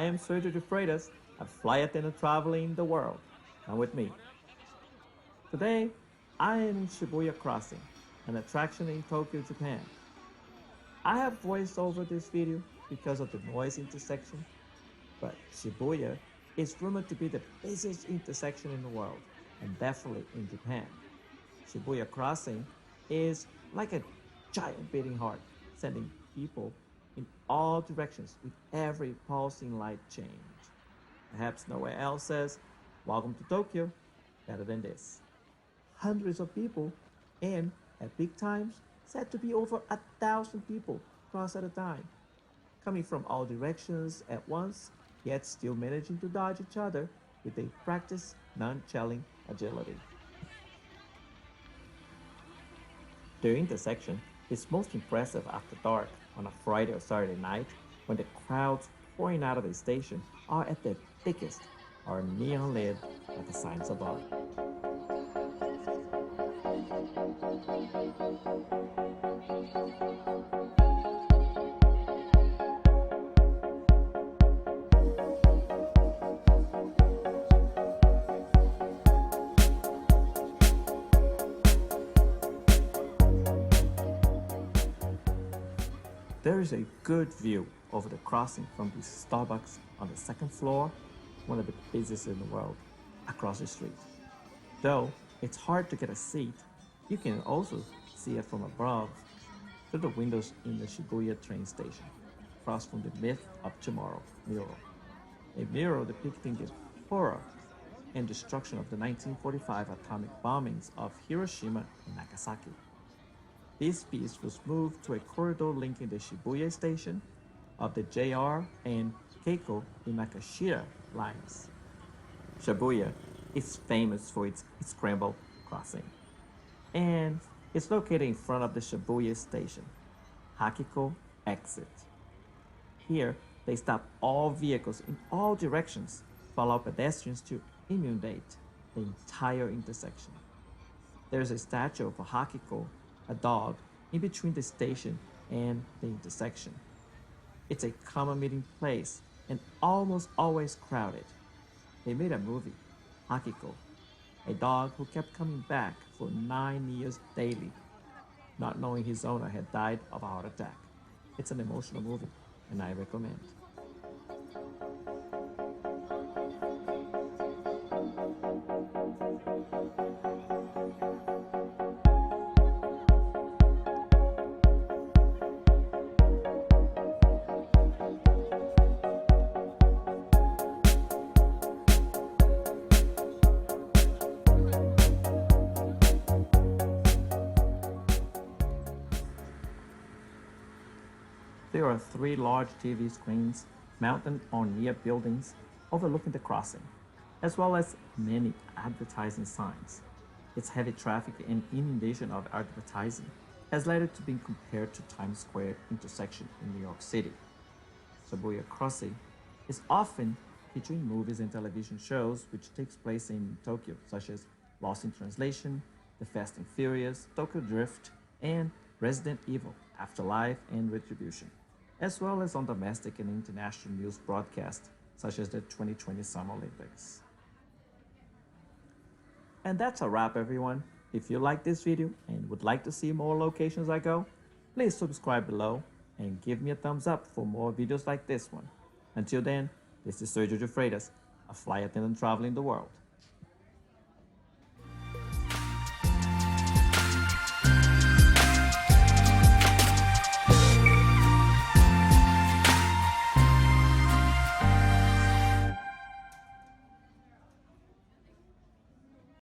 I am Sergio Freitas, a flight attendant traveling the world. Come with me. Today, I am in Shibuya Crossing, an attraction in Tokyo, Japan. I have voiced over this video because of the noise intersection, but Shibuya is rumored to be the busiest intersection in the world, and definitely in Japan. Shibuya Crossing is like a giant beating heart, sending people in all directions with every pulsing light change. Perhaps nowhere else says, "Welcome to Tokyo," better than this. Hundreds of people, and at peak times, said to be over 1,000 people cross at a time, coming from all directions at once, yet still managing to dodge each other with a practiced, nonchalant agility. The intersection is most impressive after dark on a Friday or Saturday night when the crowds pouring out of the station are at their thickest or neon lit like the signs above. There is a good view over the crossing from the Starbucks on the second floor, one of the busiest in the world, across the street. Though it's hard to get a seat, you can also see it from above through the windows in the Shibuya train station, across from the Myth of Tomorrow mural, a mural depicting the horror and destruction of the 1945 atomic bombings of Hiroshima and Nagasaki. This piece was moved to a corridor linking the Shibuya station of the JR and Keio Inokashira lines. Shibuya is famous for its scramble crossing, and it's located in front of the Shibuya station, Hakiko exit. Here, they stop all vehicles in all directions to allow pedestrians to inundate the entire intersection. There's a statue of Hakiko, a dog, in between the station and the intersection. It's a common meeting place and almost always crowded. They made a movie, Hakiko, a dog who kept coming back for 9 years daily, not knowing his owner had died of a heart attack. It's an emotional movie, and I recommend. There are 3 large TV screens mounted on near buildings overlooking the crossing, as well as many advertising signs. Its heavy traffic and inundation of advertising has led it to being compared to Times Square intersection in New York City. Shibuya Crossing is often featuring movies and television shows which takes place in Tokyo, such as Lost in Translation, The Fast and Furious, Tokyo Drift, and Resident Evil, Afterlife, and Retribution, as well as on domestic and international news broadcasts, such as the 2020 Summer Olympics. And that's a wrap, everyone. If you like this video and would like to see more locations I go, please subscribe below and give me a thumbs up for more videos like this one. Until then, this is Sergio Freitas, a flight attendant traveling the world.